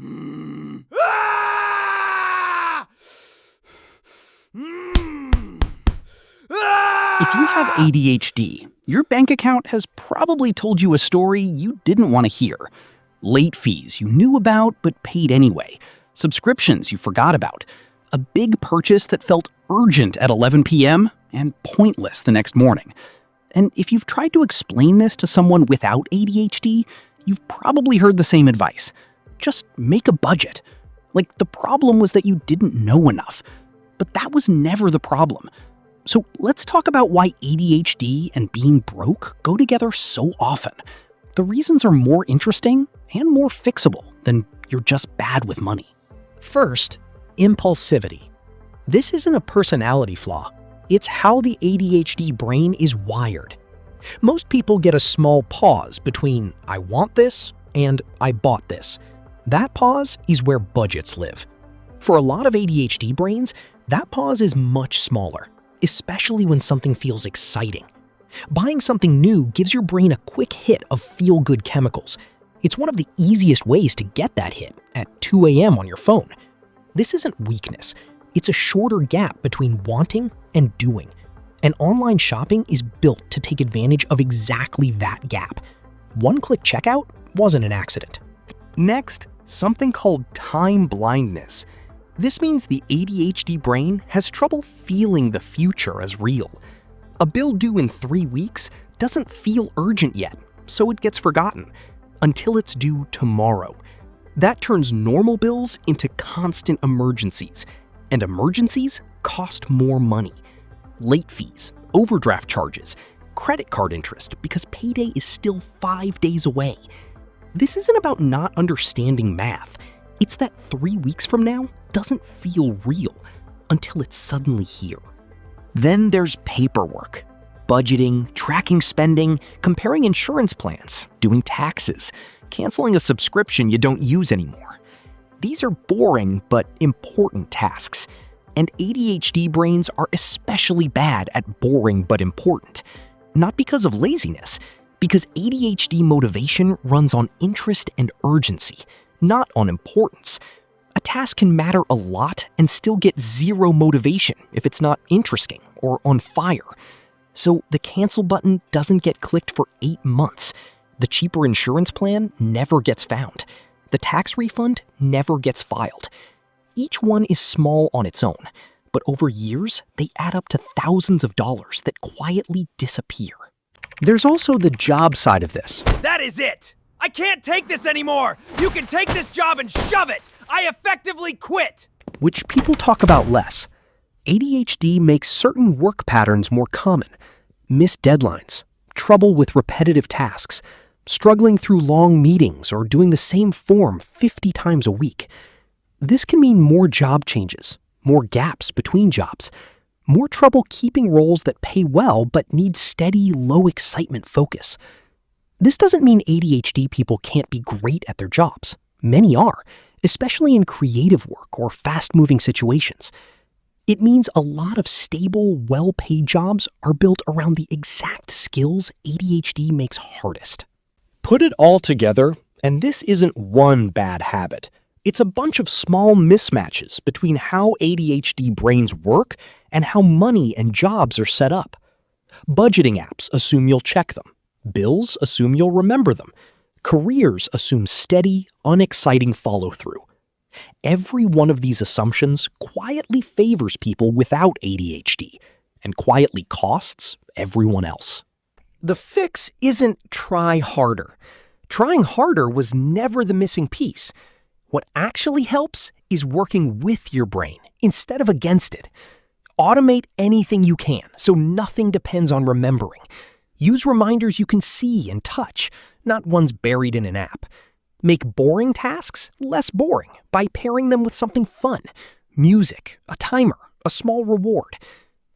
Ah! If you have ADHD, your bank account has probably told you a story you didn't want to hear. Late fees you knew about but paid anyway. Subscriptions you forgot about. A big purchase that felt urgent at 11 p.m. and pointless the next morning. And if you've tried to explain this to someone without ADHD, you've probably heard the same advice. Just make a budget. Like the problem was that you didn't know enough. But that was never the problem. So let's talk about why ADHD and being broke go together so often. The reasons are more interesting and more fixable than you're just bad with money. First, impulsivity. This isn't a personality flaw. It's how the ADHD brain is wired. Most people get a small pause between "I want this" and "I bought this." That pause is where budgets live. For a lot of ADHD brains, that pause is much smaller, especially when something feels exciting. Buying something new gives your brain a quick hit of feel-good chemicals. It's one of the easiest ways to get that hit at 2 a.m. on your phone. This isn't weakness. It's a shorter gap between wanting and doing. And online shopping is built to take advantage of exactly that gap. One-click checkout wasn't an accident. Next, something called time blindness. This means the ADHD brain has trouble feeling the future as real. A bill due in 3 weeks doesn't feel urgent yet, so it gets forgotten until it's due tomorrow. That turns normal bills into constant emergencies, and emergencies cost more money. Late fees, overdraft charges, credit card interest because payday is still 5 days away. This isn't about not understanding math. It's that 3 weeks from now doesn't feel real until it's suddenly here. Then there's paperwork. Budgeting, tracking spending, comparing insurance plans, doing taxes, canceling a subscription you don't use anymore. These are boring but important tasks, and ADHD brains are especially bad at boring but important. Not because of laziness, because ADHD motivation runs on interest and urgency, not on importance. A task can matter a lot and still get zero motivation if it's not interesting or on fire. So the cancel button doesn't get clicked for 8 months. The cheaper insurance plan never gets found. The tax refund never gets filed. Each one is small on its own, but over years, they add up to thousands of dollars that quietly disappear. There's also the job side of this. That is it! I can't take this anymore! You can take this job and shove it! I effectively quit! Which people talk about less. ADHD makes certain work patterns more common. Missed deadlines, trouble with repetitive tasks, struggling through long meetings or doing the same form 50 times a week. This can mean more job changes, more gaps between jobs, more trouble keeping roles that pay well but need steady, low-excitement focus. This doesn't mean ADHD people can't be great at their jobs. Many are, especially in creative work or fast-moving situations. It means a lot of stable, well-paid jobs are built around the exact skills ADHD makes hardest. Put it all together, and this isn't one bad habit. It's a bunch of small mismatches between how ADHD brains work and how money and jobs are set up. Budgeting apps assume you'll check them. Bills assume you'll remember them. Careers assume steady, unexciting follow-through. Every one of these assumptions quietly favors people without ADHD and quietly costs everyone else. The fix isn't try harder. Trying harder was never the missing piece. What actually helps is working with your brain instead of against it. Automate anything you can so nothing depends on remembering. Use reminders you can see and touch, not ones buried in an app. Make boring tasks less boring by pairing them with something fun, music, a timer, a small reward.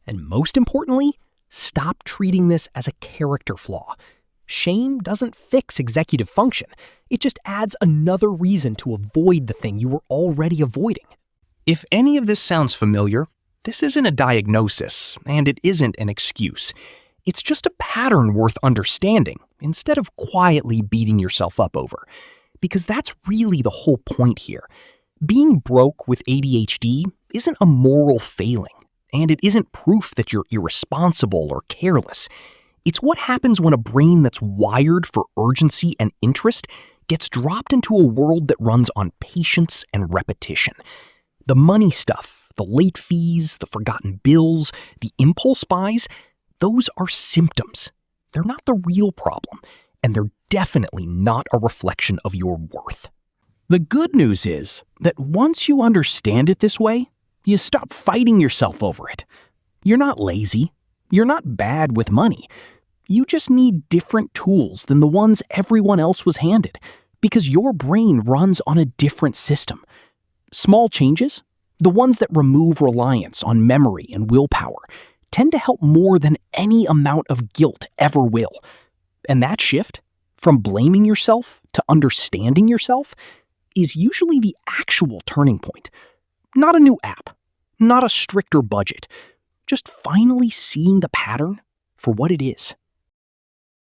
And most importantly, stop treating this as a character flaw. Shame doesn't fix executive function. It just adds another reason to avoid the thing you were already avoiding. If any of this sounds familiar, this isn't a diagnosis, and it isn't an excuse. It's just a pattern worth understanding instead of quietly beating yourself up over. because that's really the whole point here. Being broke with ADHD isn't a moral failing, and it isn't proof that you're irresponsible or careless. It's what happens when a brain that's wired for urgency and interest gets dropped into a world that runs on patience and repetition. The money stuff, the late fees, the forgotten bills, the impulse buys, those are symptoms. They're not the real problem, and they're definitely not a reflection of your worth. The good news is that once you understand it this way, you stop fighting yourself over it. You're not lazy. You're not bad with money. You just need different tools than the ones everyone else was handed, because your brain runs on a different system. Small changes, the ones that remove reliance on memory and willpower, tend to help more than any amount of guilt ever will. And that shift, from blaming yourself to understanding yourself, is usually the actual turning point. Not a new app, not a stricter budget, just finally seeing the pattern for what it is.